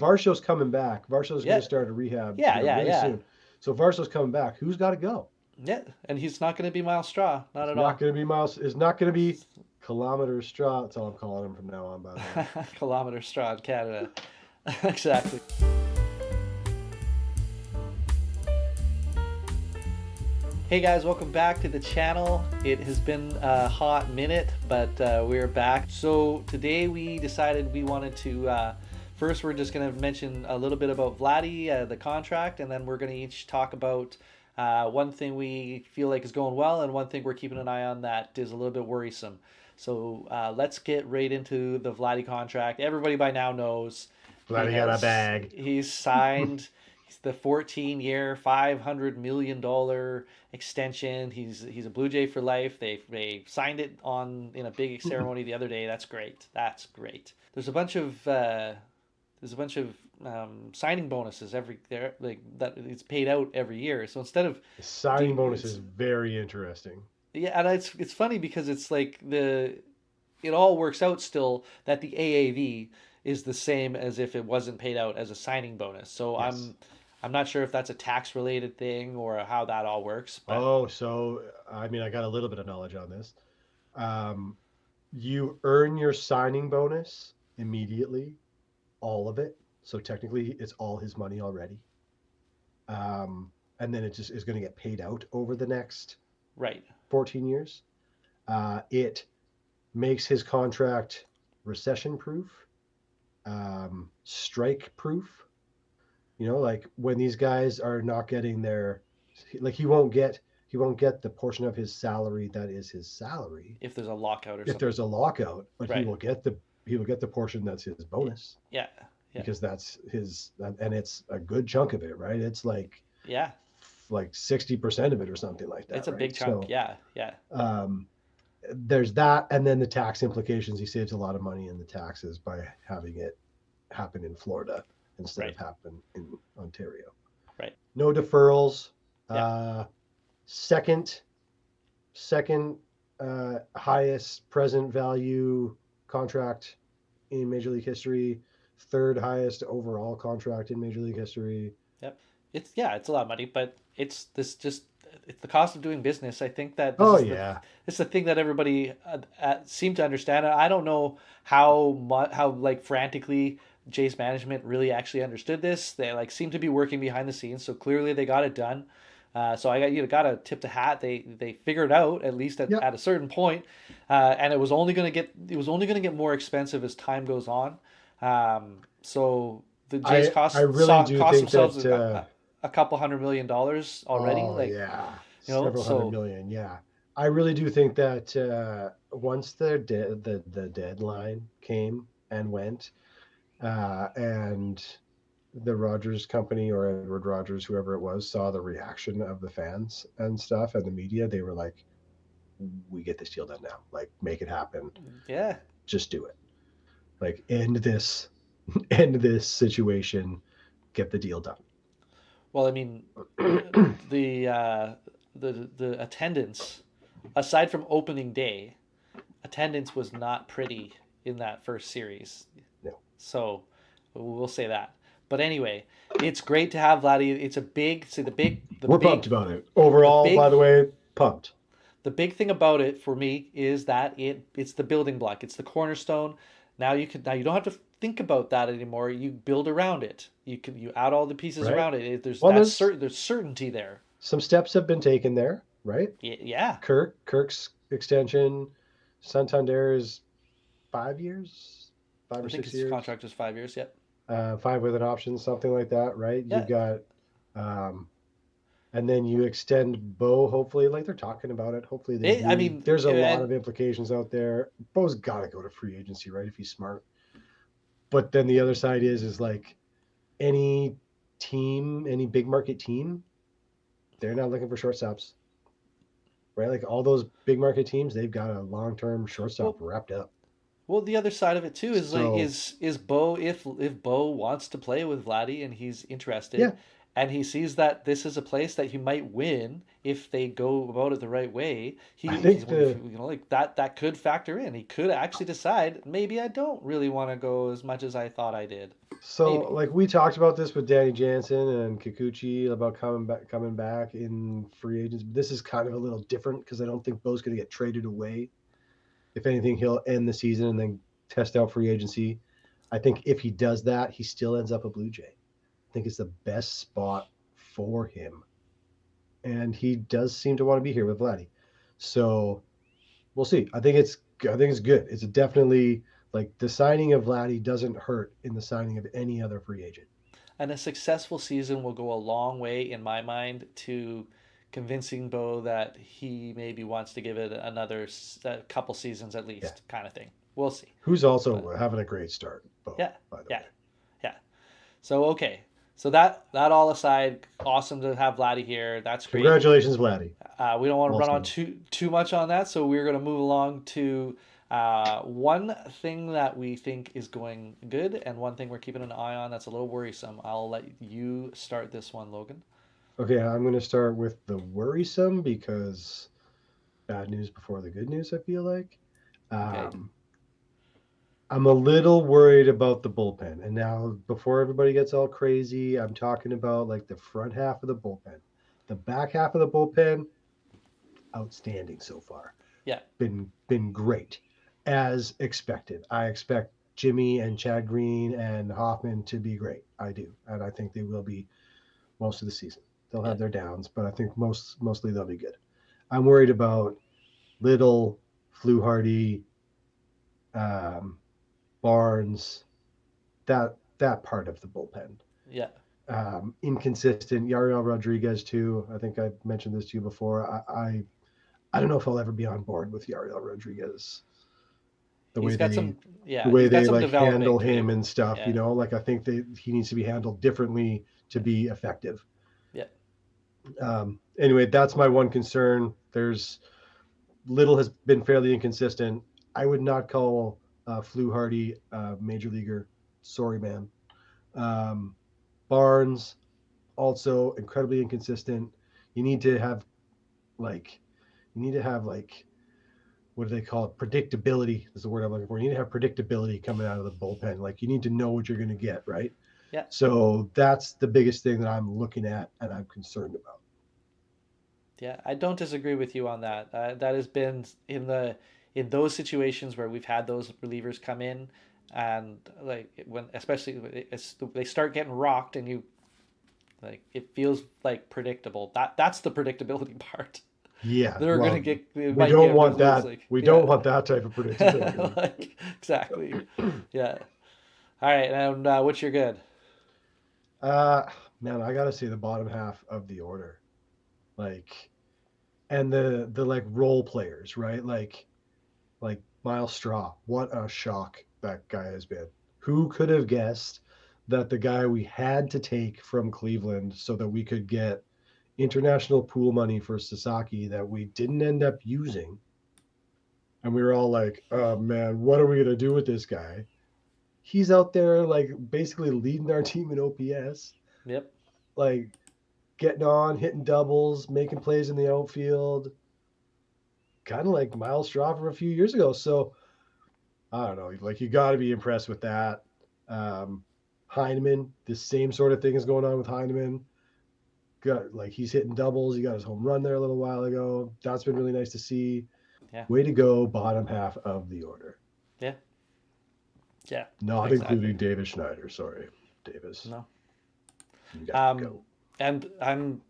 Varsho's coming back. Varsho's going Yeah, to start a rehab, yeah, yeah, really yeah, soon. So Varsho's coming back. Who's got to go? yeah. And he's not going to be Miles Straw, not It's at not all. going to be Miles. It's not going to be Kilometer Straw. That's all I'm calling him from now on, by the way. Kilometer Straw in Canada. Exactly. Hey guys, welcome back to the channel. It has been a hot minute, but we're back. So today we decided we wanted to, first we're just going to mention a little bit about Vladdy, the contract, and then we're going to each talk about one thing we feel like is going well and one thing we're keeping an eye on that is a little bit worrisome. So let's get right into the Vladdy contract. Everybody by now knows Glad he got a bag. he's signed the 14-year, $500 million extension. He's a Blue Jay for life. They signed it on in a big ceremony the other day. That's great. That's great. There's a bunch of signing bonuses every there like that it's paid out every year. So instead of The signing do bonus is it's very interesting. yeah, and it's funny because it's like the it all works out still that the AAV is the same as if it wasn't paid out as a signing bonus. So Yes. I'm not sure if that's a tax related thing or how that all works, but Oh, so I mean, I got a little bit of knowledge on this. Um, you earn your signing bonus immediately, all of it. So technically, it's all his money already. And then it just is going to get paid out over the next right. 14 years. It makes his contract recession proof, strike proof. You know, like when these guys are not getting their, like he won't get the portion of his salary that is his salary If there's a lockout or if something. there's a lockout, but Right. he will get the portion that's his bonus Yeah. Yeah. because that's his, and it's a good chunk of it, right? It's Yeah. like 60% of it or something like that, It's a right? big chunk. So Yeah. Yeah. um, there's that, and then the tax implications. He saves a lot of money in the taxes by having it happen in Florida instead of Right. happen in Ontario. Right. No deferrals. Yeah. Uh, second second highest present value contract in Major League history, third highest overall contract in Major League history. Yep. It's a lot of money, but it's the cost of doing business. I think that Oh yeah, this is the thing that everybody seem to understand. I don't know how like frantically Jays management really actually understood this. They like seem to be working behind the scenes, so clearly they got it done. So got to tip the hat. They figured it out at least yep. at a certain point, and it was only going to get more expensive as time goes on. So the Jays I really do cost think themselves that. a couple $100 million already. Oh Like yeah, you know, several hundred so million. Yeah, I really do think that once the deadline came and went, and the Rogers company or Edward Rogers, whoever it was, saw the reaction of the fans and stuff and the media, they were like, "We get this deal done now. Like, make it happen. yeah. Just do it. Like, end this, end this situation. Get the deal done." Well, I mean, the the attendance, aside from opening day, attendance was not pretty in that first series. No, So we'll say that. But anyway, it's great to have Vladdy. It's a big, see we're pumped about it. the Overall, by big, the way, pumped. the big thing about it for me is that it's the building block. It's the cornerstone. Now you don't have to think about that anymore. You build around it. You add all the pieces Right. around it. Well, There's certainty there. some steps have been taken there, right? Yeah. Kirk's extension, Santander is 5 years, five I or think six his years, contract was 5 years. Yep. five with an option, something like that, right? You've Yeah. got, um, and then you extend Bo. Hopefully, like they're talking about it. Hopefully they I do. mean, There's a lot and of implications out there. Bo's got to go to free agency, right? If he's smart. But then the other side is like any team, any big market team, they're not looking for shortstops, right? Like all those big market teams, they've got a long term shortstop well, wrapped up. the other side of it too is like So is Bo if Bo wants to play with Vladdy and he's yeah, interested, and he sees that this is a place that he might win if they go about it the right way. I He's think the like that could factor in. He could actually decide maybe I don't really want to go as much as I thought I did. so Maybe. like we talked about this with Danny Jansen and Kikuchi about coming back in free agents. This is kind of a little different because I don't think Bo's going to get traded away. If anything, he'll end the season and then test out free agency. I think if he does that, he still ends up a Blue Jay. I think it's the best spot for him, and he does seem to want to be here with Vladdy. So we'll see. I think it's good. It's definitely like the signing of Vladdy doesn't hurt in the signing of any other free agent. And a successful season will go a long way in my mind to convincing Bo that he maybe wants to give it another couple seasons at Yeah. least, kind of thing. We'll see. Who's also But having a great start, Bo, yeah, by the yeah, way. yeah. So okay, so that all aside, awesome to have Vladdy here. That's great. Congratulations, Vladdy. We don't want to run on Also, too much on that, so we're going to move along to one thing that we think is going good, and one thing we're keeping an eye on that's a little worrisome. I'll let you start this one, Logan. okay, I'm going to start with the worrisome because bad news before the good news, I feel like. Okay. Um, I'm a little worried about the bullpen. And now, before everybody gets all crazy, I'm talking about like the front half of the bullpen. The back half of the bullpen, outstanding so far. Yeah. Been great, as expected. I expect Jimmy and Chad Green and Hoffman to be great. I do, and I think they will be most of the season. They'll Yeah. have their downs, but I think mostly they'll be good. I'm worried about Little, Fluharty, um, Barnes, that part of the bullpen. Yeah. Inconsistent. Yariel Rodriguez too. I think I mentioned this to you before. I don't know if I'll ever be on board with Yariel Rodriguez. The way He's got they some. the Yeah, way he's got they some like handle development to him do. and stuff. Yeah. Like I think he needs to be handled differently to be effective. Yeah. Anyway, that's my one concern. There's Little has been fairly inconsistent. I would not call Fluharty major leaguer. Sorry, man. Um, Barnes also incredibly inconsistent. You need to have like you need to have like what do they call it? Predictability is the word I'm looking for. You need to have predictability coming out of the bullpen. Like you need to know what you're going to get, right? Yeah. So that's the biggest thing that I'm looking at and I'm concerned about. Yeah, I don't disagree with you on that. That has been in those situations where we've had those relievers come in, and like when especially they start getting rocked, and you like it feels like predictable. That's the predictability part. Yeah, They're gonna well, get they we might don't get want lose that. like We yeah, don't want that type of predictability. like exactly. Yeah. All right, and what's your good? Uh, Man, I gotta say the bottom half of the order, like, and the like role players, right? Like Miles Straw. What a shock that guy has been. Who could have guessed that the guy we had to take from Cleveland so that we could get international pool money for Sasaki that we didn't end up using, and we were all like, "Oh man, what are we gonna do with this guy?" He's out there like basically leading our team in OPS, Yep. like getting on, hitting doubles, making plays in the outfield, kind of like Miles Straw from a few years ago. So I don't know, like you got to be impressed with that. Um, Heineman, the same sort of thing is going on with Heineman. Got like he's hitting doubles. He got his home run there a little while ago. That's been really nice to see. Yeah. Way to go, bottom half of the order. Yeah. Yeah. Not Exactly. including Davis Schneider. Sorry, Davis. No. You got to Um, go. and I'm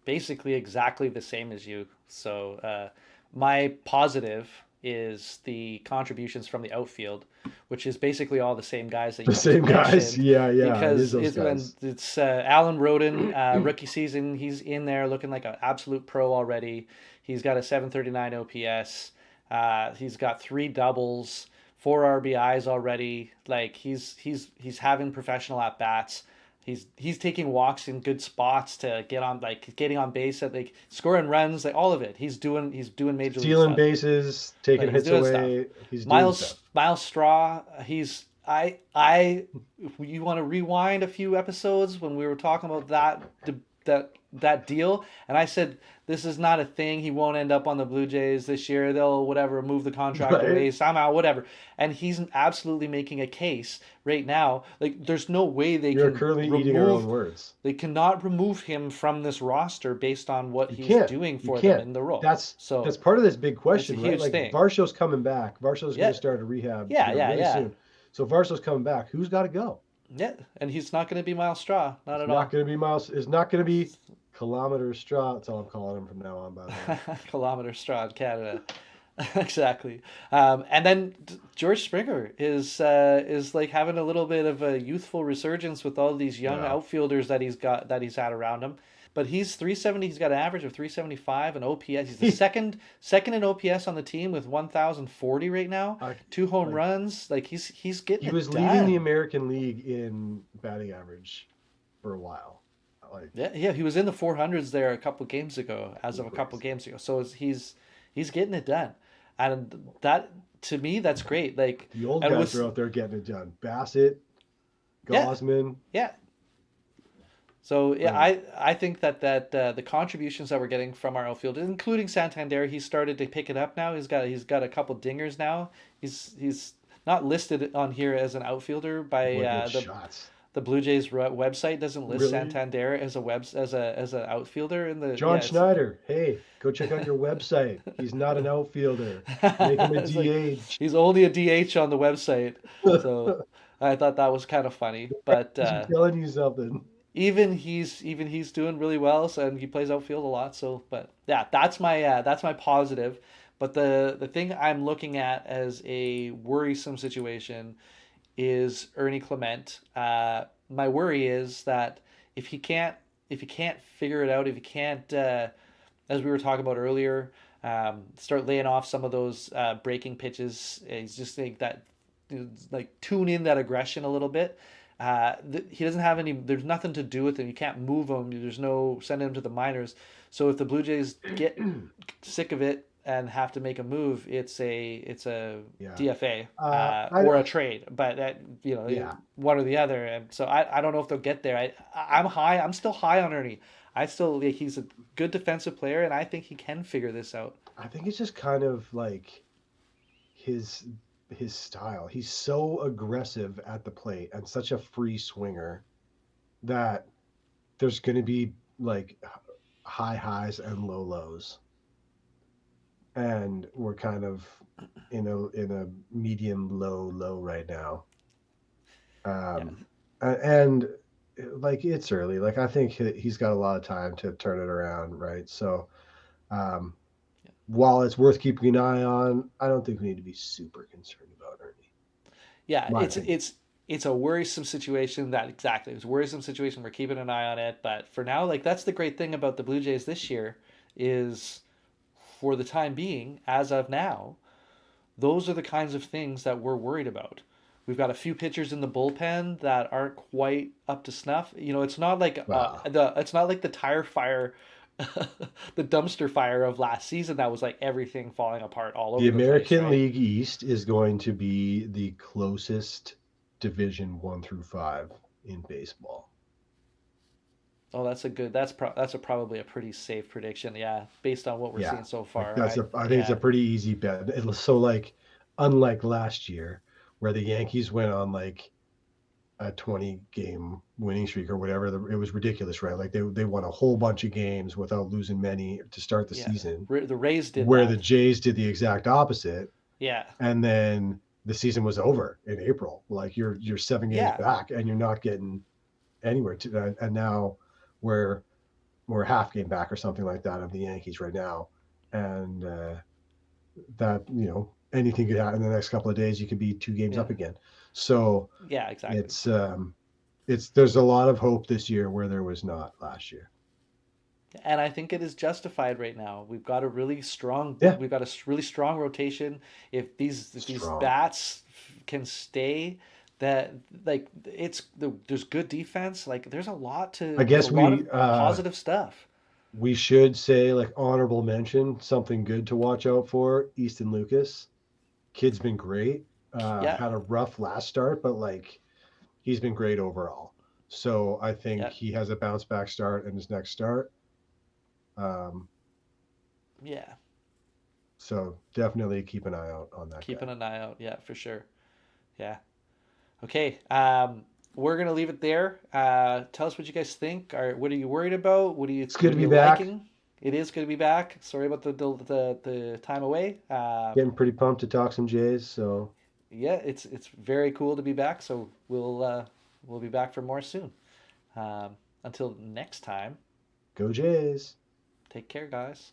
basically exactly the same as you. So my positive is the contributions from the outfield, which is basically all the same guys that The you just same guys. mentioned. Yeah, yeah. It is Because those it's when guys. it's Alan Roden, rookie season, he's in there looking like an absolute pro already. He's got a 739 OPS. He's got three doubles, four RBIs already. Like he's having professional at bats. He's taking walks in good spots to get on like getting on base at like scoring runs like all of it. He's doing major league Stealing stuff. bases, taking Like he's hits doing stuff. away. He's doing stuff. Miles Straw, he's I if you want to rewind a few episodes when we were talking about that deal, and I said this is not a thing. He won't end up on the Blue Jays this year. They'll whatever move the contract Right? away somehow, whatever. And he's absolutely making a case right now. Like there's no way You're currently eating our own words. they cannot remove him from this roster based on what You he's can't. doing You for them can't. in the role. That's So that's part of this big it's a question, right? huge Like thing. Varsho's coming back. Varsho's going Yeah, to start a rehab, yeah, yeah, really yeah, soon. So Varsho's coming back. Who's got to go? yeah. And he's not going to be Miles Straw, not It's at not all. going to be Miles. It's not going to be Kilometer Straw. That's all I'm calling him from now on. By the way. Kilometer Straw in Canada. Exactly. And then George Springer is like having a little bit of a youthful resurgence with all these young Yeah. outfielders that he's had around him. But he's 370. He's got an average of 375 and OPS. He's the He, second in OPS on the team with 1,040 right now. I, Two home like runs. Like he's getting he it was leading the done. American League in batting average for a while. Like Yeah, yeah. He was in the 400s there a couple games ago, as of a couple crazy. games ago. So he's getting it done, and that to me that's great. Like, The old and guys with are out there getting it done. Bassett, yeah, Gosman, yeah. So yeah, like I think that the contributions that we're getting from our outfield, including Santander, he's started to pick it up now. He's got a couple dingers now. He's not listed on here as an outfielder by what shots. the Blue Jays website doesn't list Really? Santander as a as an outfielder in the John yeah it's Schneider, hey, go check out your website. He's not an outfielder. Make him a it's like DH. he's only a DH on the website. So I thought that was kind of funny, but He's telling you something. even he's doing really well. So and he plays outfield a lot. So, but yeah, that's my positive. But the thing I'm looking at as a worrisome situation is Ernie Clement. My worry is that if he can't if he can't figure it out, if he can't, as we were talking about earlier, start laying off some of those breaking pitches, he's just like that, like tune in that aggression a little bit. He doesn't have any. There's nothing to do with him. You can't move him. There's no send him to the minors. So if the Blue Jays get sick of it and have to make a move, it's a Yeah. DFA I or a trade. But that yeah. one or the other. And so I don't know if they'll get there. I'm high. I'm still high on Ernie. I still like, he's a good defensive player, and I think he can figure this out. I think it's just kind of like his his style. He's so aggressive at the plate and such a free swinger that there's going to be like high highs and low lows. And we're kind of in a medium low right now. Yeah. And like it's early. Like I think he's got a lot of time to turn it around, right? So um, while it's worth keeping an eye on, I don't think we need to be super concerned about Ernie. Yeah, My opinion. it's a worrisome situation. That exactly, it's a worrisome situation. We're keeping an eye on it, but for now, like that's the great thing about the Blue Jays this year is, for the time being, as of now, those are the kinds of things that we're worried about. We've got a few pitchers in the bullpen that aren't quite up to snuff. It's not like Wow. the tire fire, the dumpster fire of last season that was like everything falling apart all The over the place, American right? League East is going to be the closest division 1 through 5 in baseball. Oh, that's a good. Probably a pretty safe prediction. Yeah, based on what we're Yeah. seeing so Like far. I think it's a Yeah, pretty easy bet. So like unlike last year where the Yankees went on like a 20 game winning streak or whatever, it was ridiculous, right? Like they won a whole bunch of games without losing many to start the yeah. season, The Rays did where the that. Jays did the exact opposite, Yeah, and then the season was over in April. Like you're 7 games yeah, back and you're not getting anywhere to, and now we're we're a half game back or something like that of the Yankees right now, and that anything could happen in the next couple of days. You could be 2 games yeah, up again. So yeah. Exactly. it's there's a lot of hope this year where there was not last year. And I think it is justified right now. Yeah, We've got a really strong rotation. If these strong. bats can stay, that like there's good defense. Like I there's a guess lot of positive stuff. we should say like honorable mention something good to watch out for. Easton Lucas, kid's been great. Yeah, Had a rough last start, but like he's been great overall. So I think yeah, he has a bounce back start in his next start. Um, yeah. so definitely keep an eye out on that guy. Keeping an eye out. Yeah, for sure. Yeah. Okay. We're gonna leave it there. Tell us what you guys think. Or what are you worried about? It's good What to are be you back. liking? It is good to be back. Sorry about the time away. Getting pretty pumped to talk some Jays. So Yeah, it's very cool to be back. So we'll be back for more soon. Until next time, go Jays. take care, guys.